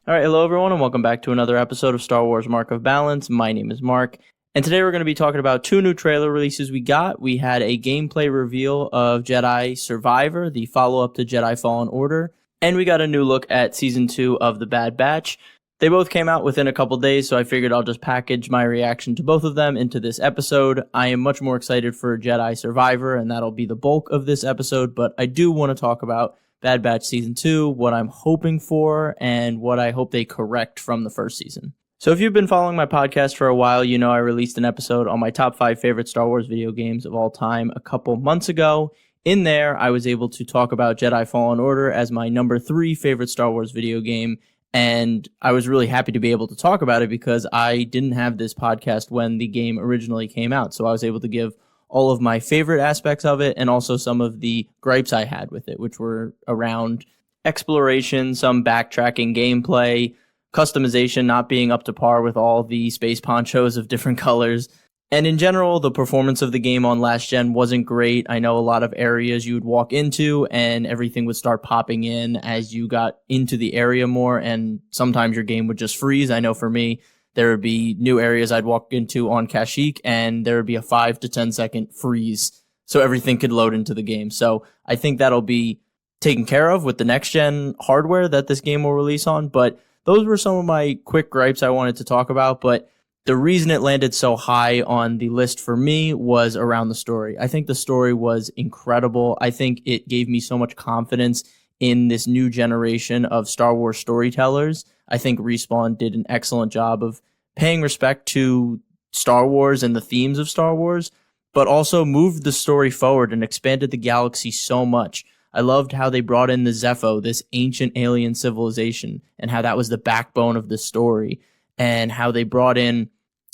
All right, hello everyone, and welcome back to another episode of Star Wars Mark of Balance. My name is Mark, and today we're going to be talking about two new trailer releases we got. We had a gameplay reveal of Jedi Survivor, the follow-up to Jedi Fallen Order, and we got a new look at Season 2 of The Bad Batch. They both came out within a couple days, so I figured I'll just package my reaction to both of them into this episode. I am much more excited for Jedi Survivor, and that'll be the bulk of this episode, but I do want to talk about Bad Batch Season 2, what I'm hoping for, and what I hope they correct from the first season. So if you've been following my podcast for a while, you know I released an episode on my top 5 favorite Star Wars video games of all time a couple months ago. In there, I was able to talk about Jedi Fallen Order as my number 3 favorite Star Wars video game, and I was really happy to be able to talk about it because I didn't have this podcast when the game originally came out, so I was able to give all of my favorite aspects of it and also some of the gripes I had with it, which were around exploration, some backtracking gameplay, customization not being up to par with all the space ponchos of different colors. And in general, the performance of the game on last gen wasn't great. I know a lot of areas you would walk into and everything would start popping in as you got into the area more, and sometimes your game would just freeze. I know for me, there would be new areas I'd walk into on Kashyyyk, and there would be a 5 to 10 second freeze so everything could load into the game. So I think that'll be taken care of with the next-gen hardware that this game will release on. But those were some of my quick gripes I wanted to talk about. But the reason it landed so high on the list for me was around the story. I think the story was incredible. I think it gave me so much confidence in this new generation of Star Wars storytellers. I think Respawn did an excellent job of paying respect to Star Wars and the themes of Star Wars, but also moved the story forward and expanded the galaxy so much. I loved how they brought in the Zepho, this ancient alien civilization, and how that was the backbone of the story, and how they brought in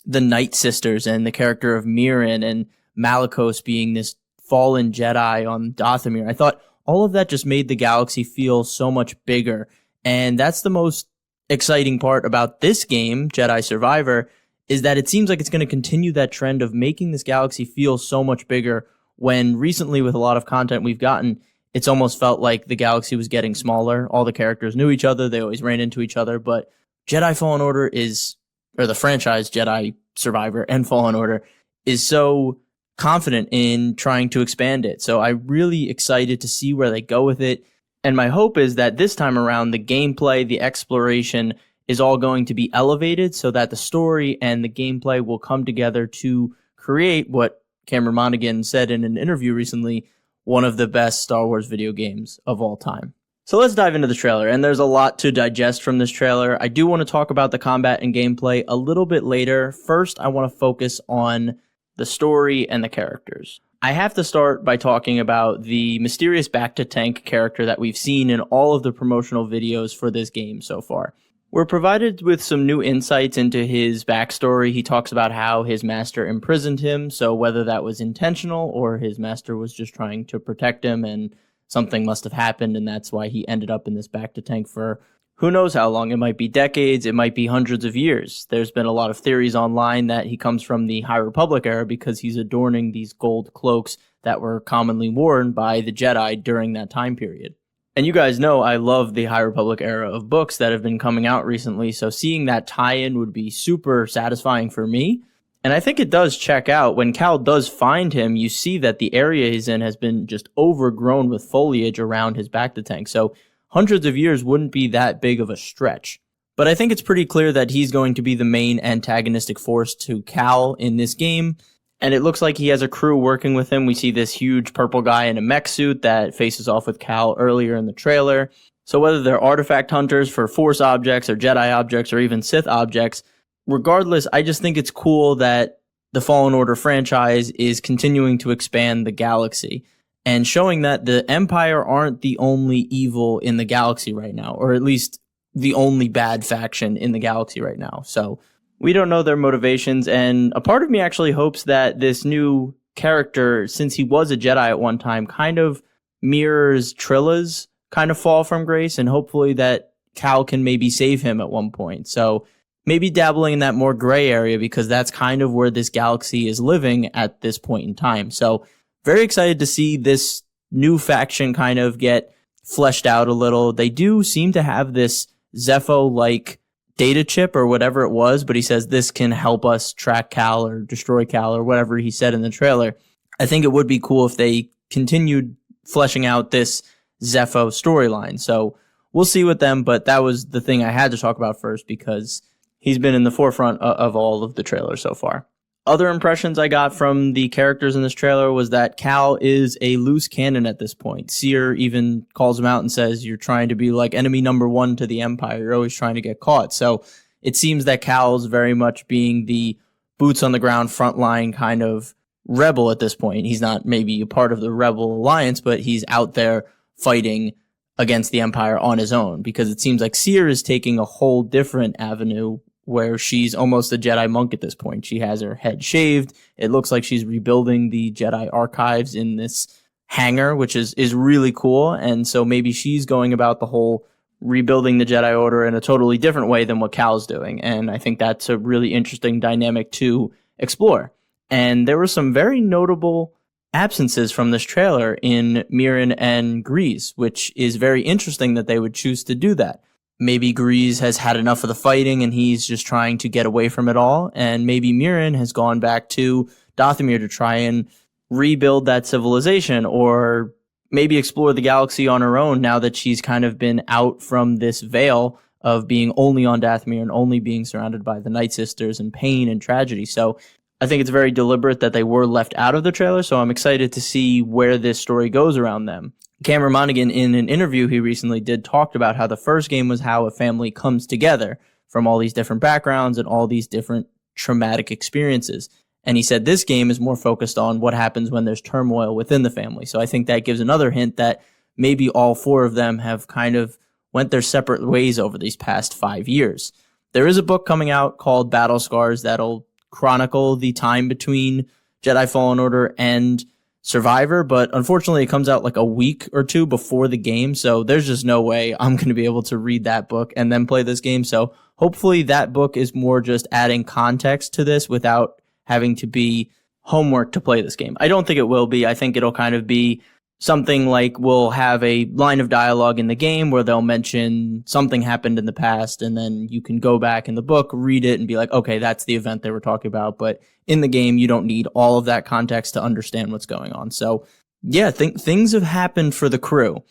the Night Sisters and the character of Mirren and Malicos being this fallen Jedi on Dathomir. I thought all of that just made the galaxy feel so much bigger, and that's the most exciting part about this game, Jedi Survivor, is that it seems like it's going to continue that trend of making this galaxy feel so much bigger, when recently with a lot of content we've gotten, it's almost felt like the galaxy was getting smaller. All the characters knew each other, they always ran into each other, but Jedi Fallen Order is, or the franchise Jedi Survivor and Fallen Order, is so confident in trying to expand it. So I'm really excited to see where they go with it. And my hope is that this time around, the gameplay, the exploration is all going to be elevated so that the story and the gameplay will come together to create what Cameron Monaghan said in an interview recently, one of the best Star Wars video games of all time. So let's dive into the trailer, and there's a lot to digest from this trailer. I do want to talk about the combat and gameplay a little bit later. First, I want to focus on the story and the characters. I have to start by talking about the mysterious Bacta-Tank character that we've seen in all of the promotional videos for this game so far. We're provided with some new insights into his backstory. He talks about how his master imprisoned him, so whether that was intentional or his master was just trying to protect him and something must have happened, and that's why he ended up in this Bacta-Tank for who knows how long. It might be decades, it might be hundreds of years. There's been a lot of theories online that he comes from the High Republic era because he's adorning these gold cloaks that were commonly worn by the Jedi during that time period. And you guys know I love the High Republic era of books that have been coming out recently, so seeing that tie-in would be super satisfying for me. And I think it does check out. When Cal does find him, you see that the area he's in has been just overgrown with foliage around his Bacta-Tank, so hundreds of years wouldn't be that big of a stretch. But I think it's pretty clear that he's going to be the main antagonistic force to Cal in this game, and it looks like he has a crew working with him. We see this huge purple guy in a mech suit that faces off with Cal earlier in the trailer. So whether they're artifact hunters for Force objects or Jedi objects or even Sith objects, regardless, I just think it's cool that the Fallen Order franchise is continuing to expand the galaxy and showing that the Empire aren't the only evil in the galaxy right now, or at least the only bad faction in the galaxy right now. So we don't know their motivations, and a part of me actually hopes that this new character, since he was a Jedi at one time, kind of mirrors Trilla's kind of fall from grace, and hopefully that Cal can maybe save him at one point. So maybe dabbling in that more gray area, because that's kind of where this galaxy is living at this point in time. So very excited to see this new faction kind of get fleshed out a little. They do seem to have this Zepho-like data chip or whatever it was, but he says this can help us track Cal or destroy Cal or whatever he said in the trailer. I think it would be cool if they continued fleshing out this Zepho storyline. So we'll see with them, but that was the thing I had to talk about first because he's been in the forefront of all of the trailers so far. Other impressions I got from the characters in this trailer was that Cal is a loose cannon at this point. Seer even calls him out and says, you're trying to be like enemy number one to the Empire. You're always trying to get caught. So it seems that Cal is very much being the boots on the ground frontline kind of rebel at this point. He's not maybe a part of the Rebel Alliance, but he's out there fighting against the Empire on his own, because it seems like Seer is taking a whole different avenue where she's almost a Jedi monk at this point. She has her head shaved. It looks like she's rebuilding the Jedi archives in this hangar, which is really cool. And so maybe she's going about the whole rebuilding the Jedi Order in a totally different way than what Cal's doing. And I think that's a really interesting dynamic to explore. And there were some very notable absences from this trailer in Mirren and Grease, which is very interesting that they would choose to do that. Maybe Grease has had enough of the fighting and he's just trying to get away from it all. And maybe Mirren has gone back to Dathomir to try and rebuild that civilization, or maybe explore the galaxy on her own now that she's kind of been out from this veil of being only on Dathomir and only being surrounded by the Night Sisters and pain and tragedy. So I think it's very deliberate that they were left out of the trailer. So I'm excited to see where this story goes around them. Cameron Monaghan, in an interview he recently did, talked about how the first game was how a family comes together from all these different backgrounds and all these different traumatic experiences. And he said this game is more focused on what happens when there's turmoil within the family. So I think that gives another hint that maybe all four of them have kind of went their separate ways over these past 5 years. There is a book coming out called Battle Scars that'll chronicle the time between Jedi Fallen Order and Survivor, but unfortunately it comes out like a week or two before the game, so there's just no way I'm going to be able to read that book and then play this game. So hopefully that book is more just adding context to this without having to be homework to play this game. I don't think it will be. I think it'll kind of be something like we'll have a line of dialogue in the game where they'll mention something happened in the past, and then you can go back in the book, read it, and be like, okay, that's the event they were talking about. But in the game, you don't need all of that context to understand what's going on. So yeah, things have happened for the crew.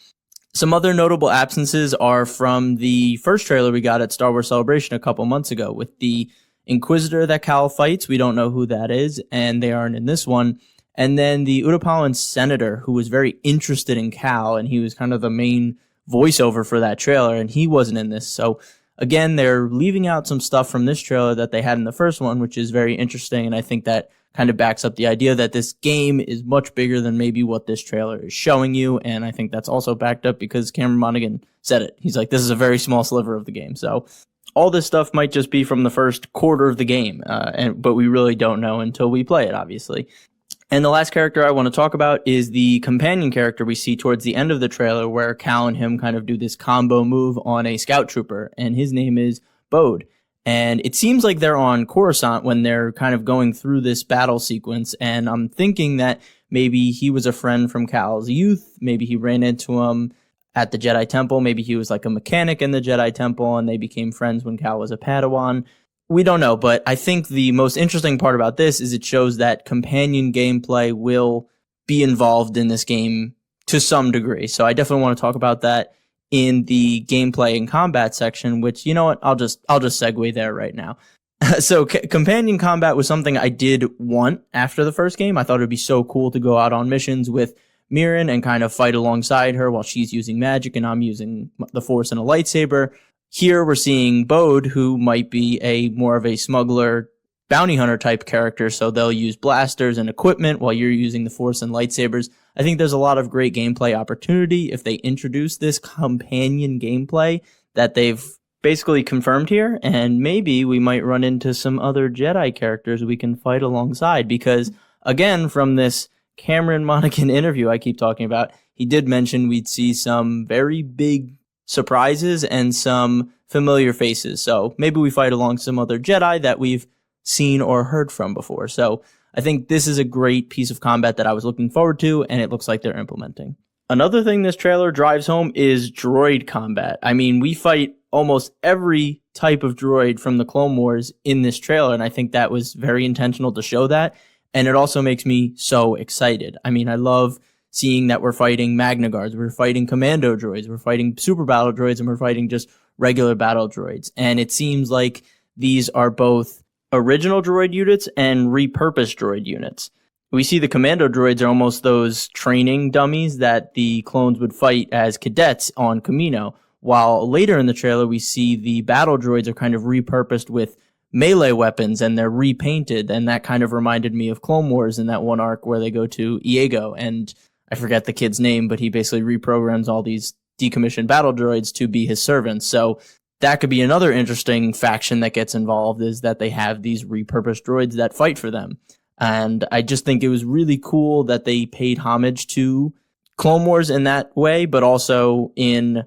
Some other notable absences are from the first trailer we got at Star Wars Celebration a couple months ago with the Inquisitor that Cal fights. We don't know who that is, and they aren't in this one. And then the Utapalan senator, who was very interested in Cal, and he was kind of the main voiceover for that trailer, and he wasn't in this. So again, they're leaving out some stuff from this trailer that they had in the first one, which is very interesting. And I think that kind of backs up the idea that this game is much bigger than maybe what this trailer is showing you. And I think that's also backed up because Cameron Monaghan said it. He's like, this is a very small sliver of the game. So all this stuff might just be from the first quarter of the game, but we really don't know until we play it, obviously. And the last character I want to talk about is the companion character we see towards the end of the trailer, where Cal and him kind of do this combo move on a scout trooper, and his name is Bode. And it seems like they're on Coruscant when they're kind of going through this battle sequence, and I'm thinking that maybe he was a friend from Cal's youth, maybe he ran into him at the Jedi Temple, maybe he was like a mechanic in the Jedi Temple, and they became friends when Cal was a Padawan. We don't know, but I think the most interesting part about this is it shows that companion gameplay will be involved in this game to some degree. So I definitely want to talk about that in the gameplay and combat section, which, you know what, I'll just segue there right now. So companion combat was something I did want after the first game. I thought it'd be so cool to go out on missions with Mirren and kind of fight alongside her while she's using magic and I'm using the Force and a lightsaber. Here we're seeing Bode, who might be a more of a smuggler, bounty hunter type character, so they'll use blasters and equipment while you're using the Force and lightsabers. I think there's a lot of great gameplay opportunity if they introduce this companion gameplay that they've basically confirmed here, and maybe we might run into some other Jedi characters we can fight alongside, because again, from this Cameron Monaghan interview I keep talking about, he did mention we'd see some very big surprises and some familiar faces. So maybe we fight along some other Jedi that we've seen or heard from before. So I think this is a great piece of combat that I was looking forward to, and it looks like they're implementing. Another thing this trailer drives home is droid combat. I mean, we fight almost every type of droid from the Clone Wars in this trailer, and I think that was very intentional to show that. And it also makes me so excited. I mean, I love seeing that we're fighting Magna Guards, we're fighting Commando droids, we're fighting Super Battle droids, and we're fighting just regular battle droids. And it seems like these are both original droid units and repurposed droid units. We see the Commando droids are almost those training dummies that the clones would fight as cadets on Kamino, while later in the trailer we see the battle droids are kind of repurposed with melee weapons and they're repainted, and that kind of reminded me of Clone Wars in that one arc where they go to Iego, and I forget the kid's name, but he basically reprograms all these decommissioned battle droids to be his servants. So that could be another interesting faction that gets involved, is that they have these repurposed droids that fight for them. And I just think it was really cool that they paid homage to Clone Wars in that way, but also in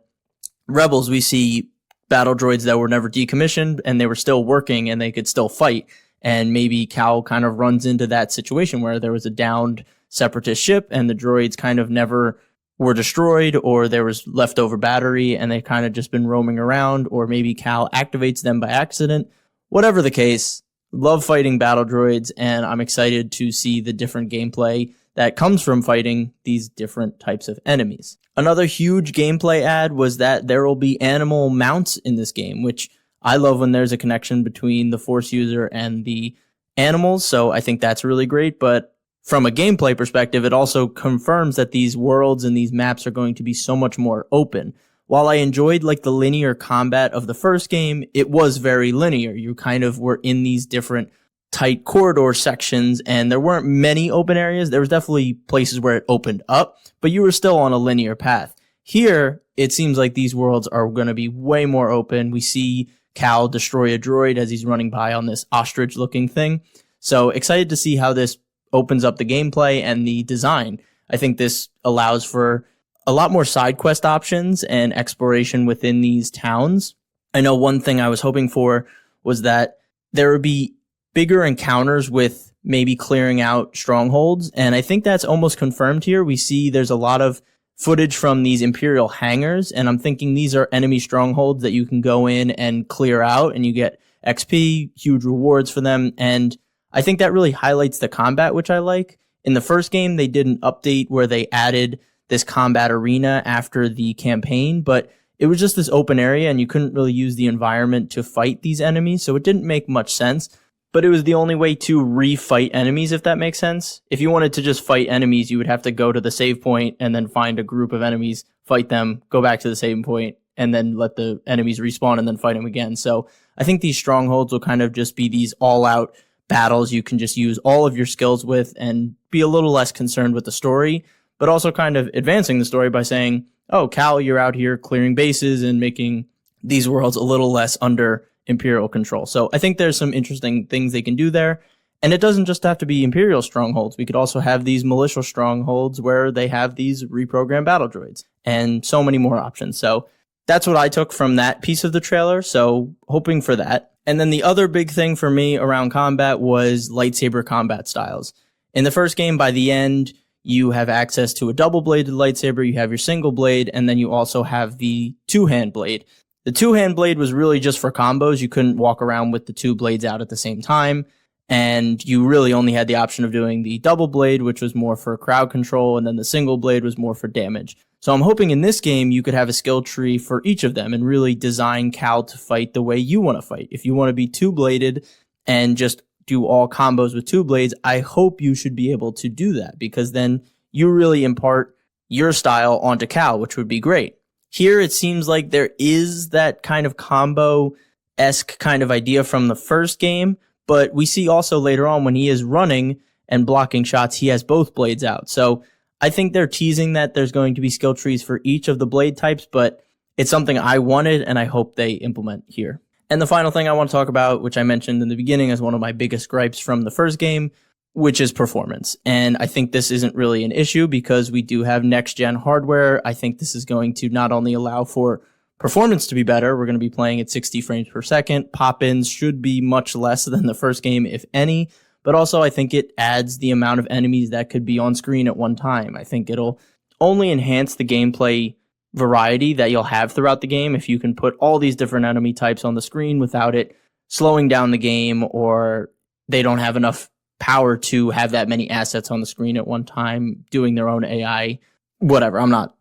Rebels we see battle droids that were never decommissioned and they were still working and they could still fight. And maybe Cal kind of runs into that situation where there was a downed separatist ship and the droids kind of never were destroyed, or there was leftover battery and they've kind of just been roaming around, or maybe Cal activates them by accident. Whatever the case, love fighting battle droids, and I'm excited to see the different gameplay that comes from fighting these different types of enemies. Another huge gameplay add was that there will be animal mounts in this game, which I love when there's a connection between the Force user and the animals, so I think that's really great. But from a gameplay perspective, it also confirms that these worlds and these maps are going to be so much more open. While I enjoyed like the linear combat of the first game, it was very linear. You kind of were in these different tight corridor sections and there weren't many open areas. There was definitely places where it opened up, but you were still on a linear path. Here, it seems like these worlds are going to be way more open. We see Cal destroy a droid as he's running by on this ostrich looking thing. So excited to see how this opens up the gameplay and the design. I think this allows for a lot more side quest options and exploration within these towns. I know one thing I was hoping for was that there would be bigger encounters with maybe clearing out strongholds, and I think that's almost confirmed here. We see there's a lot of footage from these Imperial hangars, and I'm thinking these are enemy strongholds that you can go in and clear out, and you get XP, huge rewards for them, and I think that really highlights the combat, which I like. In the first game, they did an update where they added this combat arena after the campaign, but it was just this open area and you couldn't really use the environment to fight these enemies, so it didn't make much sense. But it was the only way to re-fight enemies, if that makes sense. If you wanted to just fight enemies, you would have to go to the save point and then find a group of enemies, fight them, go back to the save point, and then let the enemies respawn and then fight them again. So I think these strongholds will kind of just be these all-out battles you can just use all of your skills with and be a little less concerned with the story, but also kind of advancing the story by saying, oh, Cal, you're out here clearing bases and making these worlds a little less under Imperial control. So I think there's some interesting things they can do there. And it doesn't just have to be Imperial strongholds. We could also have these militia strongholds where they have these reprogrammed battle droids and so many more options. So that's what I took from that piece of the trailer. So hoping for that. And then the other big thing for me around combat was lightsaber combat styles. In the first game, by the end, you have access to a double-bladed lightsaber, you have your single blade, and then you also have the two-hand blade. The two-hand blade was really just for combos. You couldn't walk around with the two blades out at the same time, and you really only had the option of doing the double blade, which was more for crowd control, and then the single blade was more for damage. So I'm hoping in this game you could have a skill tree for each of them and really design Cal to fight the way you want to fight. If you want to be two-bladed and just do all combos with two blades, I hope you should be able to do that, because then you really impart your style onto Cal, which would be great. Here, it seems like there is that kind of combo-esque kind of idea from the first game, but we see also later on when he is running and blocking shots, he has both blades out. So I think they're teasing that there's going to be skill trees for each of the blade types, but it's something I wanted and I hope they implement here. And the final thing I want to talk about, which I mentioned in the beginning as one of my biggest gripes from the first game, which is performance. And I think this isn't really an issue because we do have next-gen hardware. I think this is going to not only allow for performance to be better, we're going to be playing at 60 frames per second. Pop-ins should be much less than the first game, if any. But also, I think it adds the amount of enemies that could be on screen at one time. I think it'll only enhance the gameplay variety that you'll have throughout the game if you can put all these different enemy types on the screen without it slowing down the game, or they don't have enough power to have that many assets on the screen at one time doing their own AI, whatever. I'm not,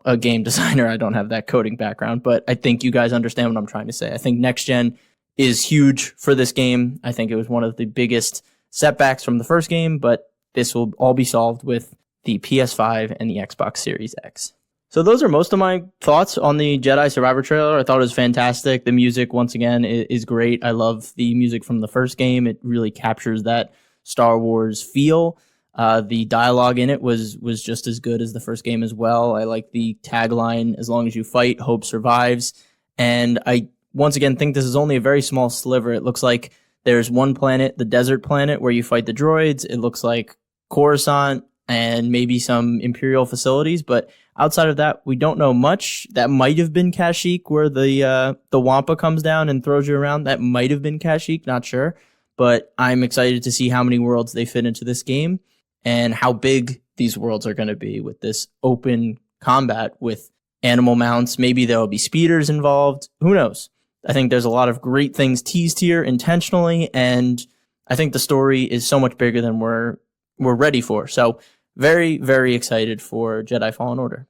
a game designer. I don't have that coding background, but I think you guys understand what I'm trying to say. I think next gen is huge for this game. I think it was one of the biggest setbacks from the first game, but this will all be solved with the PS5 and the Xbox Series X. So those are most of my thoughts on the Jedi Survivor trailer. I thought it was fantastic. The music, once again, is great. I love the music from the first game. It really captures that Star Wars feel. The dialogue in it was just as good as the first game as well. I like the tagline, "As long as you fight, hope survives." And I, once again, think this is only a very small sliver. It looks like there's one planet, the desert planet, where you fight the droids. It looks like Coruscant and maybe some Imperial facilities, but outside of that, we don't know much. That might have been Kashyyyk, where the Wampa comes down and throws you around. That might have been Kashyyyk, not sure. But I'm excited to see how many worlds they fit into this game and how big these worlds are going to be with this open combat with animal mounts. Maybe there will be speeders involved. Who knows? I think there's a lot of great things teased here intentionally, and I think the story is so much bigger than we're ready for. So very, very excited for Jedi Fallen Order.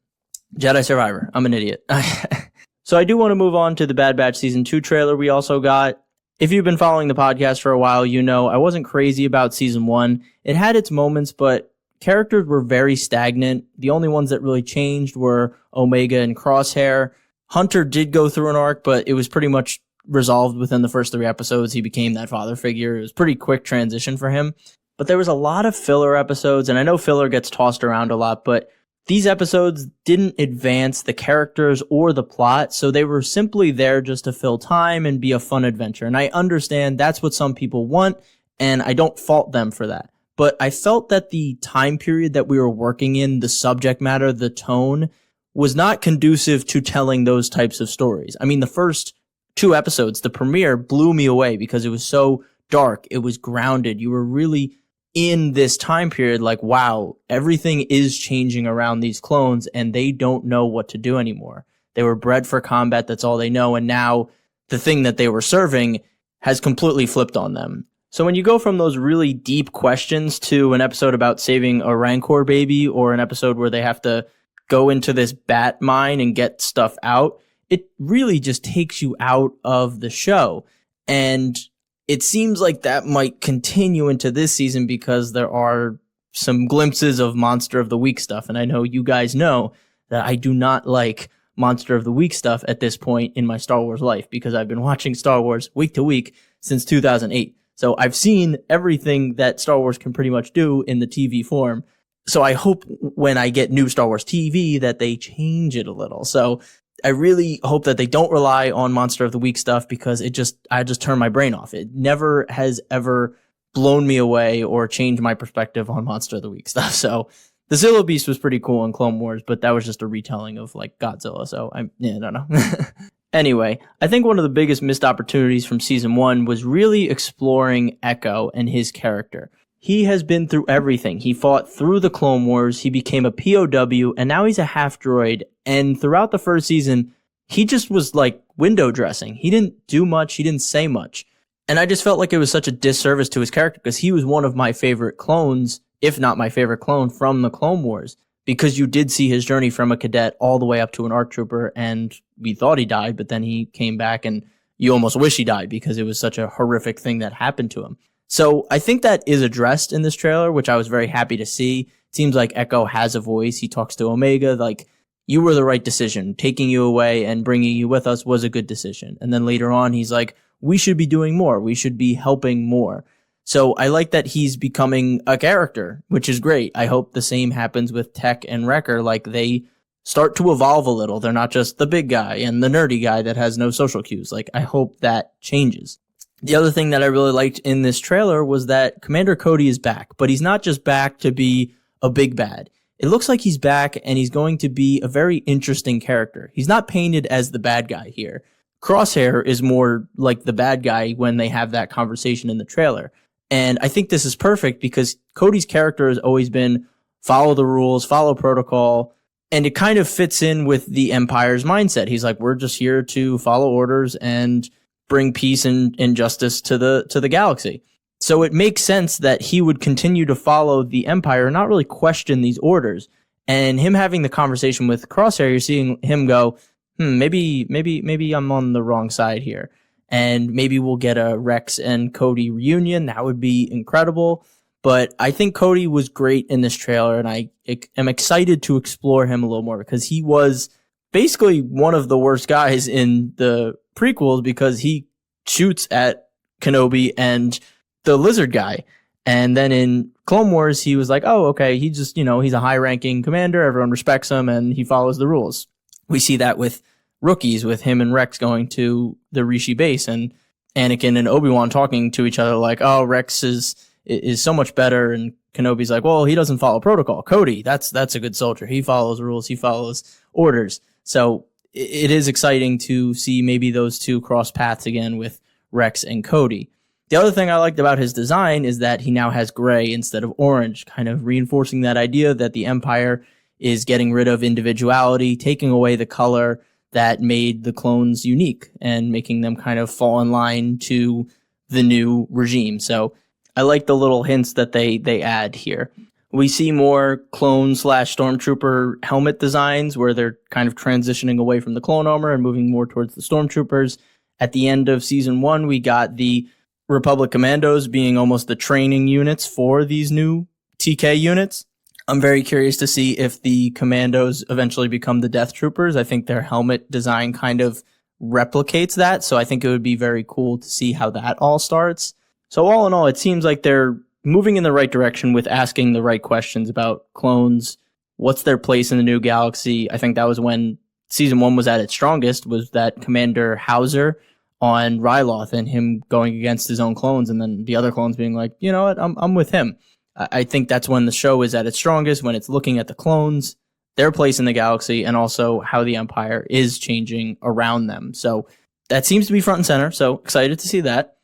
Jedi Survivor. I'm an idiot. So I do want to move on to the Bad Batch Season 2 trailer we also got. If you've been following the podcast for a while, you know I wasn't crazy about Season 1. It had its moments, but characters were very stagnant. The only ones that really changed were Omega and Crosshair. Hunter did go through an arc, but it was pretty much resolved within the first 3 episodes. He became that father figure. It was a pretty quick transition for him. But there was a lot of filler episodes, and I know filler gets tossed around a lot, but these episodes didn't advance the characters or the plot, so they were simply there just to fill time and be a fun adventure. And I understand that's what some people want, and I don't fault them for that. But I felt that the time period that we were working in, the subject matter, the tone, was not conducive to telling those types of stories. I mean, the first 2 episodes, the premiere, blew me away because it was so dark. It was grounded. You were really in this time period, like, wow, everything is changing around these clones and they don't know what to do anymore. They were bred for combat. That's all they know. And now the thing that they were serving has completely flipped on them. So when you go from those really deep questions to an episode about saving a Rancor baby, or an episode where they have to go into this bat mine and get stuff out, it really just takes you out of the show. And it seems like that might continue into this season because there are some glimpses of Monster of the Week stuff. And I know you guys know that I do not like Monster of the Week stuff at this point in my Star Wars life because I've been watching Star Wars week to week since 2008. So I've seen everything that Star Wars can pretty much do in the TV form. So I hope when I get new Star Wars TV that they change it a little. So I really hope that they don't rely on Monster of the Week stuff because I just turn my brain off. It never has ever blown me away or changed my perspective on Monster of the Week stuff. So the Zillo Beast was pretty cool in Clone Wars, but that was just a retelling of like Godzilla. So I don't know. Anyway, I think one of the biggest missed opportunities from season 1 was really exploring Echo and his character. He has been through everything. He fought through the Clone Wars, he became a POW, and now he's a half droid. And throughout the first season, he just was like window dressing. He didn't do much, he didn't say much. And I just felt like it was such a disservice to his character because he was one of my favorite clones, if not my favorite clone from the Clone Wars. Because you did see his journey from a cadet all the way up to an ARC trooper, and we thought he died, but then he came back and you almost wish he died because it was such a horrific thing that happened to him. So I think that is addressed in this trailer, which I was very happy to see. It seems like Echo has a voice. He talks to Omega, like, you were the right decision. Taking you away and bringing you with us was a good decision. And then later on, he's like, we should be doing more. We should be helping more. So I like that he's becoming a character, which is great. I hope the same happens with Tech and Wrecker. Like, they start to evolve a little. They're not just the big guy and the nerdy guy that has no social cues. Like, I hope that changes. The other thing that I really liked in this trailer was that Commander Cody is back, but he's not just back to be a big bad. It looks like he's back and he's going to be a very interesting character. He's not painted as the bad guy here. Crosshair is more like the bad guy when they have that conversation in the trailer. And I think this is perfect because Cody's character has always been follow the rules, follow protocol, And it kind of fits in with the Empire's mindset. He's like, we're just here to follow orders and bring peace and justice to the galaxy. So it makes sense that he would continue to follow the Empire and not really question these orders. And him having the conversation with Crosshair, you're seeing him go, maybe I'm on the wrong side here. And maybe we'll get a Rex and Cody reunion. That would be incredible. But I think Cody was great in this trailer, and I am excited to explore him a little more because he was basically one of the worst guys in the prequels because he shoots at Kenobi and the lizard guy. And then in Clone Wars, he was like, oh, okay, he just, he's a high-ranking commander. Everyone respects him, and he follows the rules. We see that with rookies, with him and Rex going to the Rishi base, and Anakin and Obi-Wan talking to each other like, oh, Rex is so much better, and Kenobi's like, well, he doesn't follow protocol. Cody, that's a good soldier. He follows rules. He follows orders. So it is exciting to see maybe those two cross paths again with Rex and Cody. The other thing I liked about his design is that he now has gray instead of orange, kind of reinforcing that idea that the Empire is getting rid of individuality, taking away the color that made the clones unique and making them kind of fall in line to the new regime. So I like the little hints that they add here. We see more clone/stormtrooper helmet designs where they're kind of transitioning away from the clone armor and moving more towards the stormtroopers. At the end of season 1, we got the Republic Commandos being almost the training units for these new TK units. I'm very curious to see if the Commandos eventually become the Death Troopers. I think their helmet design kind of replicates that, so I think it would be very cool to see how that all starts. So all in all, it seems like they're moving in the right direction with asking the right questions about clones. What's their place in the new galaxy? I think that was when season 1 was at its strongest, was that Commander Hauser on Ryloth and him going against his own clones, and then the other clones being like, you know what, I'm with him. I think that's when the show is at its strongest, when it's looking at the clones, their place in the galaxy, and also how the Empire is changing around them. So that seems to be front and center, so excited to see that.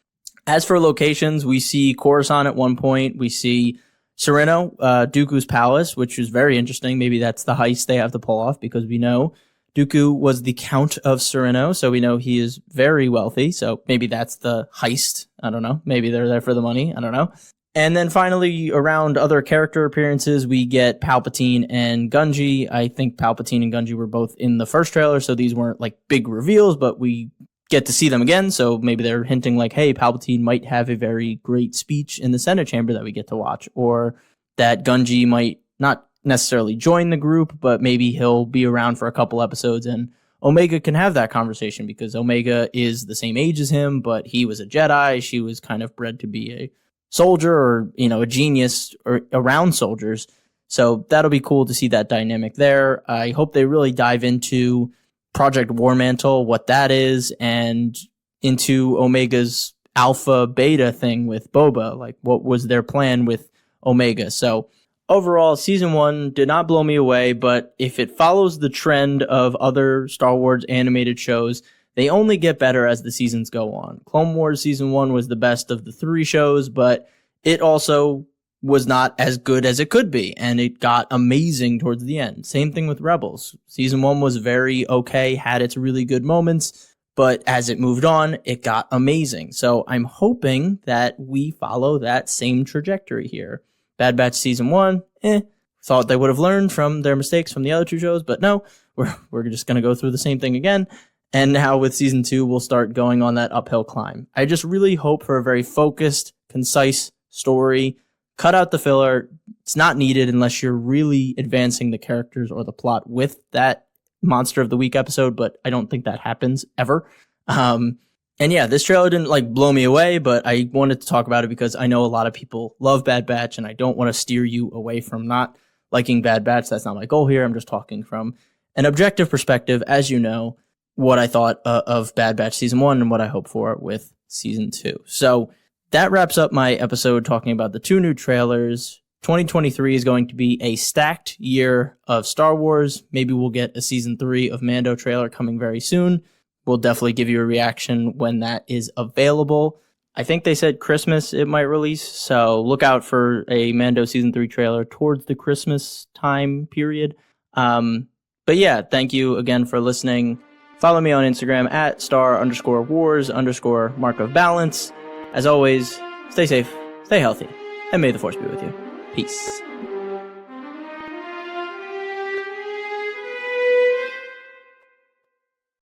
As for locations, we see Coruscant at one point. We see Sereno, Dooku's palace, which is very interesting. Maybe that's the heist they have to pull off because we know Dooku was the Count of Sereno, so we know he is very wealthy. So maybe that's the heist. I don't know. Maybe they're there for the money. I don't know. And then finally, around other character appearances, we get Palpatine and Gungi. I think Palpatine and Gungi were both in the first trailer, so these weren't like big reveals, but we get to see them again. So maybe they're hinting like, hey, Palpatine might have a very great speech in the Senate chamber that we get to watch, or that Gungi might not necessarily join the group, but maybe he'll be around for a couple episodes and Omega can have that conversation because Omega is the same age as him, but he was a Jedi. She was kind of bred to be a soldier or, a genius or around soldiers. So that'll be cool to see that dynamic there. I hope they really dive into Project Warmantle, what that is, and into Omega's alpha beta thing with Boba. Like, what was their plan with Omega? So overall, season 1 did not blow me away, but if it follows the trend of other Star Wars animated shows, they only get better as the seasons go on. Clone Wars season 1 was the best of the 3 shows, but it also was not as good as it could be, and it got amazing towards the end. Same thing with Rebels. Season 1 was very okay, had its really good moments, but as it moved on, it got amazing. So I'm hoping that we follow that same trajectory here. Bad Batch season 1, thought they would have learned from their mistakes from the other 2 shows, but no, we're just going to go through the same thing again. And now with season 2, we'll start going on that uphill climb. I just really hope for a very focused, concise story. Cut out the filler. It's not needed unless you're really advancing the characters or the plot with that Monster of the Week episode, but I don't think that happens ever. And yeah, this trailer didn't blow me away, but I wanted to talk about it because I know a lot of people love Bad Batch, and I don't want to steer you away from not liking Bad Batch. That's not my goal here. I'm just talking from an objective perspective, as you know, what I thought of Bad Batch season 1 and what I hope for with season 2. So that wraps up my episode talking about the 2 new trailers. 2023 is going to be a stacked year of Star Wars. Maybe we'll get a season 3 of Mando trailer coming very soon. We'll definitely give you a reaction when that is available. I think they said Christmas it might release, so look out for a Mando season 3 trailer towards the Christmas time period. But yeah, thank you again for listening. Follow me on Instagram at @star_wars_mark of balance. As always, stay safe, stay healthy, and may the force be with you. Peace.